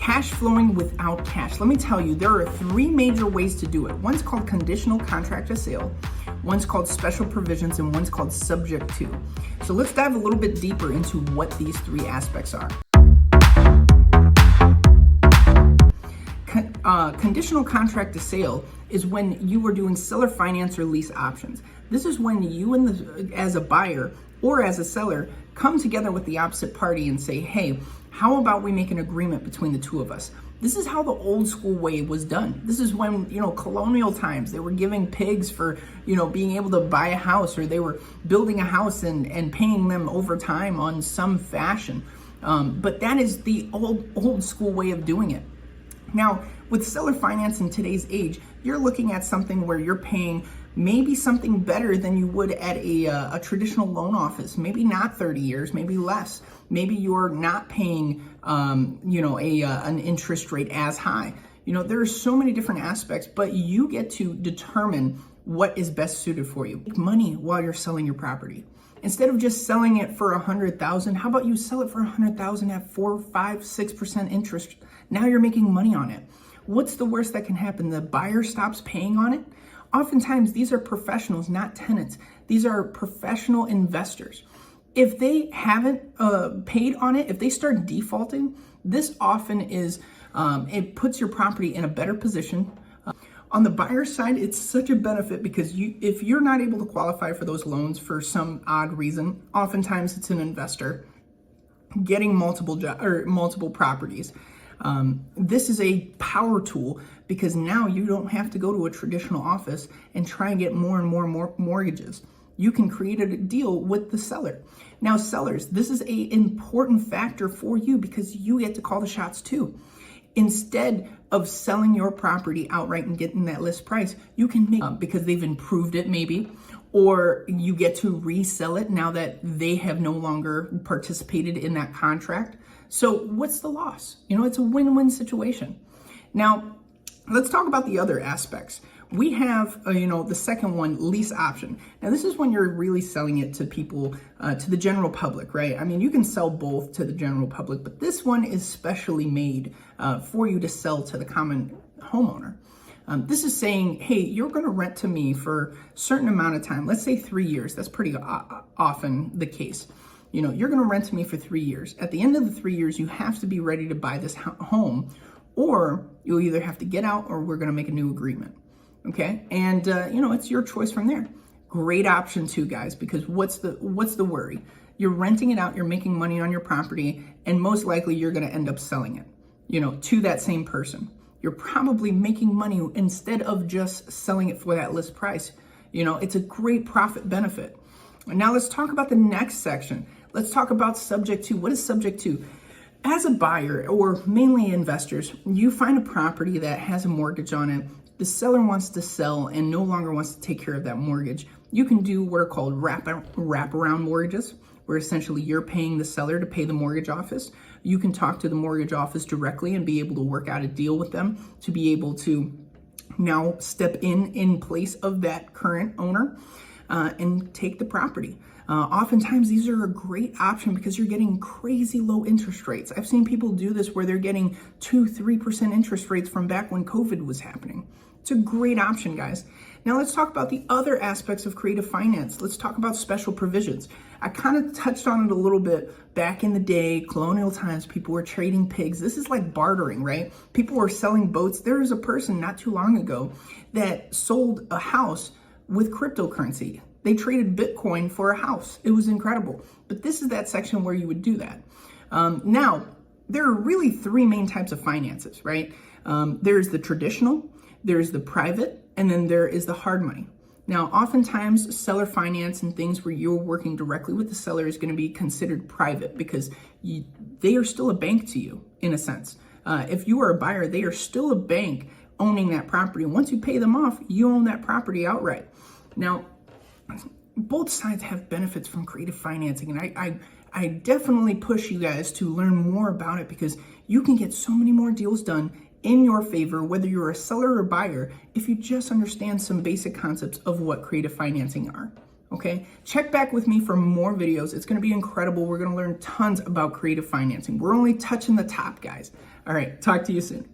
Cash flowing without cash. Let me tell you, there are three major ways to do it. One's called conditional contract to sale, one's called special provisions, and one's called subject to. So let's dive a little bit deeper into what these three aspects are. Conditional contract to sale is when you are doing seller finance or lease options. This is when you as a buyer or as a seller come together with the opposite party and say, hey, how about we make an agreement between the two of us? This is how the old school way was done. This is when, colonial times, they were giving pigs for, being able to buy a house, or they were building a house and paying them over time on some fashion. But that is the old school way of doing it. Now, with seller finance in today's age, you're looking at something where you're paying maybe something better than you would at a traditional loan office. Maybe not 30 years, maybe less. Maybe you're not paying, an interest rate as high. There are so many different aspects, but you get to determine what is best suited for you. Make money while you're selling your property. Instead of just selling it for $100,000, how about you sell it for $100,000 at 4, 5, 6% interest? Now you're making money on it. What's the worst that can happen? The buyer stops paying on it? Oftentimes, these are professionals, not tenants. These are professional investors. If they haven't paid on it, if they start defaulting, this often is, it puts your property in a better position. On the buyer side, it's such a benefit because if you're not able to qualify for those loans for some odd reason, oftentimes it's an investor getting multiple properties. This is a power tool because now you don't have to go to a traditional office and try and get more and more mortgages. You can create a deal with the seller. Now, sellers, this is an important factor for you because you get to call the shots too. Instead of selling your property outright and getting that list price, you can make because they've improved it maybe, or you get to resell it now that they have no longer participated in that contract. So what's the loss? It's a win-win situation. Now, let's talk about the other aspects. We have, the second one, lease option. Now, this is when you're really selling it to people, to the general public, right? I mean, you can sell both to the general public, but this one is specially made for you to sell to the common homeowner. This is saying, hey, you're going to rent to me for a certain amount of time. Let's say 3 years. That's pretty often the case. You're going to rent to me for 3 years. At the end of the 3 years, you have to be ready to buy this home, or you'll either have to get out or we're going to make a new agreement. Okay. And, it's your choice from there. Great option too, guys, because what's the worry? You're renting it out, you're making money on your property, and most likely you're going to end up selling it, to that same person. You're probably making money instead of just selling it for that list price. It's a great profit benefit. Now let's talk about the next section. Let's talk about subject to. What is subject to? As a buyer, or mainly investors, you find a property that has a mortgage on it. The seller wants to sell and no longer wants to take care of that mortgage. You can do what are called wraparound mortgages, where essentially you're paying the seller to pay the mortgage office. You can talk to the mortgage office directly and be able to work out a deal with them to be able to now step in place of that current owner and take the property. Oftentimes, these are a great option because you're getting crazy low interest rates. I've seen people do this where they're getting 2-3% interest rates from back when COVID was happening. It's a great option, guys. Now let's talk about the other aspects of creative finance. Let's talk about special provisions. I kind of touched on it a little bit back in the day, colonial times. People were trading pigs. This is like bartering, right? People were selling boats. There was a person not too long ago that sold a house with cryptocurrency. They traded Bitcoin for a house. It was incredible. But this is that section where you would do that. Now, there are really three main types of finances, right? There's the traditional, there's the private, and then there is the hard money. Now, oftentimes, seller finance and things where you're working directly with the seller is going to be considered private because they are still a bank to you, in a sense. If you are a buyer, they are still a bank owning that property. And once you pay them off, you own that property outright. Now, both sides have benefits from creative financing, and I definitely push you guys to learn more about it because you can get so many more deals done in your favor, whether you're a seller or buyer, if you just understand some basic concepts of what creative financing are. Okay, check back with me for more videos. It's going to be incredible. We're going to learn tons about creative financing. We're only touching the top, guys. All right, talk to you soon.